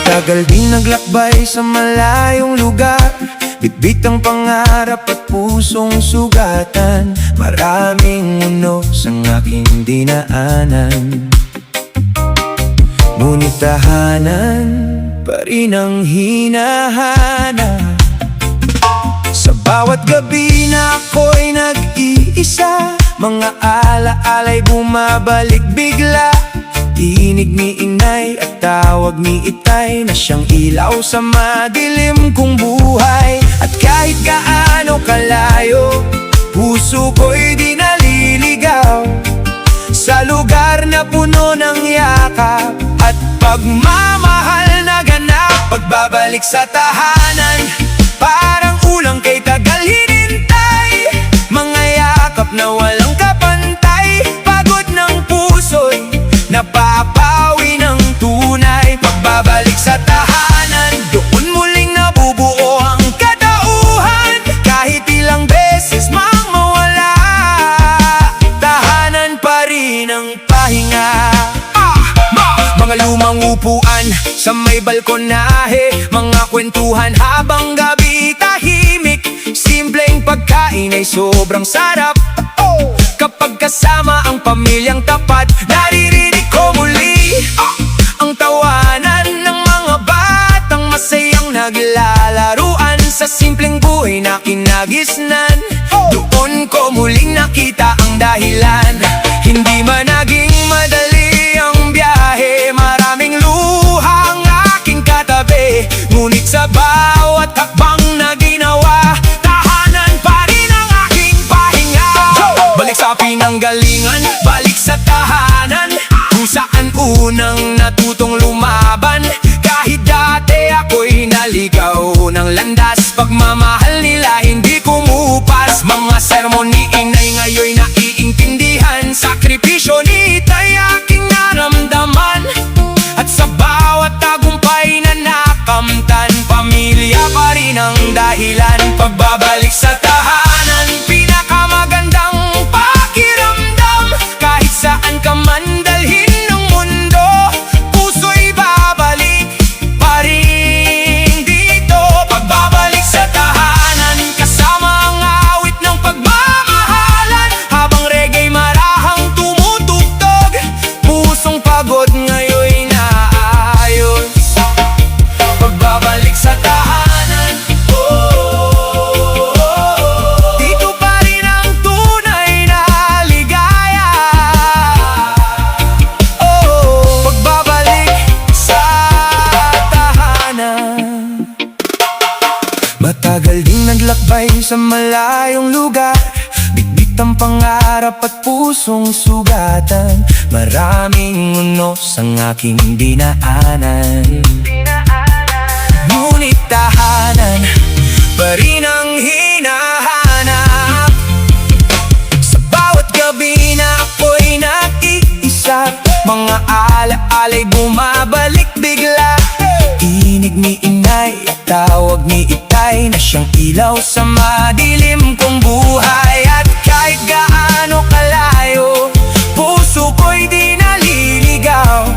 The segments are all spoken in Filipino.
Matagal din naglakbay sa malayong lugar, bitbit ang pangarap at pusong sugatan. Maraming unos ang aking dinaanan, ngunit tahanan pa rin ang hinahanap. Sa bawat gabi na ako'y nag-iisa, mga alaala'y bumabalik bigla. Tinig ni inay at tawag ni itay na siyang ilaw sa madilim kong buhay. At kahit gaano kalayo, puso ko'y di naliligaw sa lugar na puno ng yakap at pagmamahal na ganap. Pagbabalik sa tahanan, parang ulang kay tagal hinintay, mga yakap na walang kapantay. Pagod ng puso'y napapawi ng tunay. Pagbabalik sa tahanan, doon muling nabubuo ang katauhan. Kahit ilang beses mang mawala, tahanan pa rin ang pahinga. Mga lumang upuan sa may balkonahe, mga kwentuhan habang gabi tahimik. Simpleng pagkain ay sobrang sarap kapag kasama ang pamilyang tapat. Naririnig ko muli ang tawanan ng mga batang masayang naglalaruan sa simpleng buhay na kinagisnan. Doon ko muling nakita ang dahilan. Hindi man naging madali ang biyahe, maraming luha ang aking katabi, ngunit sa bawat hakbang na ginawa, tahanan pa rin ang aking pahinga. Balik sa pinanggalingan, balik sa tahanan, kung saan unang natutong lumaban. Kahit dati ako'y naligaw ng landas, pagmamahal nila hindi kumupas. Mga sermon ni inay ngayon'y naiintindihan, sakripisyo ni itay aking naramdaman. At sa bawat tagumpay na nakamtan, pamilya pa rin ang dahilan. Pagbabalik sa tahanan, pinakamagandang pakiramdam. Kahit saan ka man dalhin ng mundo, puso'y babalik pa rin dito. Pagbabalik sa tahanan, kasama ang awit ng pagmamahalan, habang reggae marahang tumutugtog, pusong pagod ngayon'y naayos. Pagbabalik sa tahanan, dito pa rin ang tunay na ligaya. Pagbabalik sa tahanan. Matagal ding naglakbay sa malayong lugar, bitbit ang pangarap at pusong sugatan. Maraming unos ang aking dinaanan, ngunit tahanan pa rin ang hinahanap. Sa bawat gabi na ako'y nag-iisa, mga alaala'y bumabalik bigla. Tinig ni inay at tawag ni itay na siyang ilaw sa madilim kong buhay. At kahit gaano kalayo, puso ko'y di naliligaw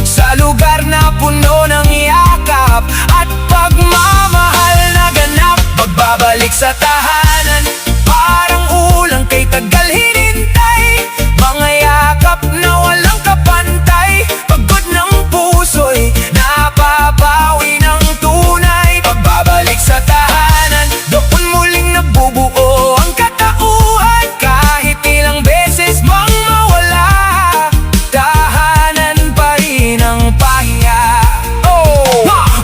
sa lugar na puno ng yakap at pagmamahal na ganap. Pagbabalik sa tahanan, parang ulang kay tagal hinintay, mga yakap na walang kapantay. Pagod ng puso'y napapawi ng tunay. Pagbabalik sa tahanan, doon muling nabubuo ang katauhan. Kahit ilang beses mang mawala, tahanan pa rin ang pahinga.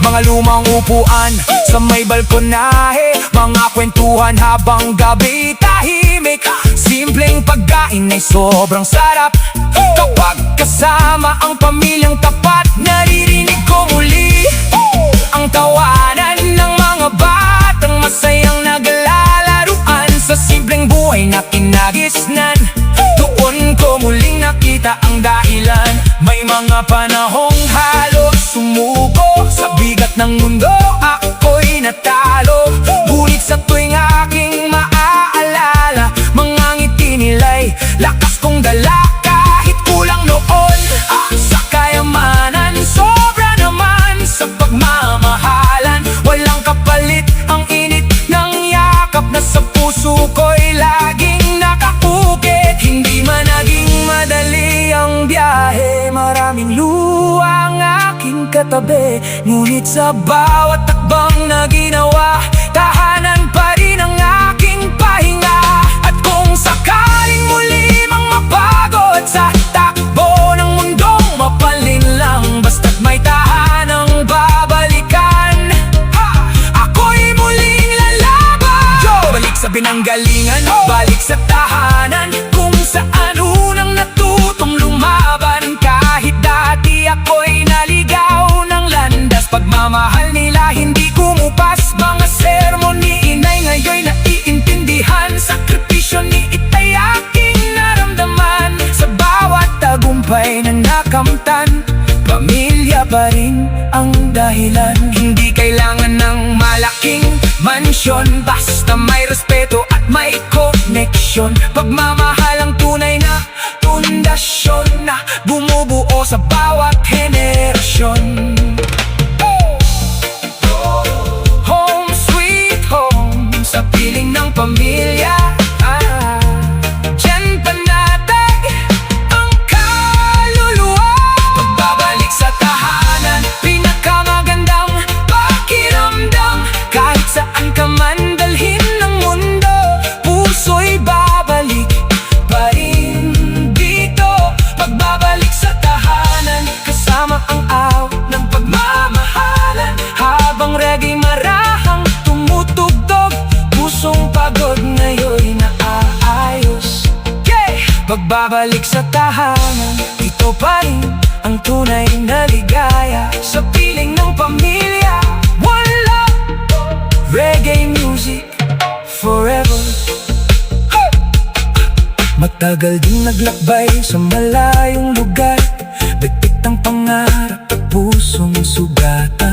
Mga lumang upuan sa may balkonahe, mga kwentuhan habang gabi tahimik. Simpleng pagkain ay sobrang sarap kapag kasama ang pamilyang tapat. Naririnig ko muli ang tawanan ng mga batang masayang naglalaruan sa simpleng buhay na kinagisnan. Doon ko muling nakita ang dahilan. May mga panahong halos sumuko sa bigat ng mundo, ako'y natalo. Ngunit sa tuwing aking maaalala, mga ngiti nila'y lakas kong dala. Kahit kulang noon sa kayamanan, sobra naman sa katabi. Ngunit sa bawat takbang na ginawa, tahanan pa rin ang aking pahinga. At kung sakaling muli mang mapagod sa takbo ng mundong mapalinlang, basta't may tahanang babalikan, ako'y muling lalaban. Balik sa binanggalingan, balik sa tahanan kung saan unang natutong lumaban. Kahit dati ako'y naligaw ng landas, pagmamahal nila hindi kumupas. Mga sermon ni inay ngayon'y naiintindihan, sakripisyo ni itay aking naramdaman. Sa bawat tagumpay na nakamtan, pamilya pa rin ang dahilan. Hindi kailangan ng malaking mansyon, basta may respeto at may koneksyon. Pagmamahal ang tunay na pundasyon na bumubuo sa bawat henerasyon. Home sweet home, sa piling ng pamilya. Diyan panatag ang kaluluwa. Pagbabalik sa tahanan, pinakamagandang pakiramdam. Kahit saan ka man dalhin ng mundo, puso'y babalik pa rin dito. Pagbabalik sa tahanan, kasama ang aw ng pagmamahalan. Habang reggae marahang tumutugtog, pusong pagod ngayon'y naaayos. Pagbabalik sa tahanan, ito pa rin ang tunay na ligaya. Sa piling ng pamilya, one love, reggae music forever. Matagal din naglakbay sa malayong lugar, bigtik ng pangarap at pusong sugatan.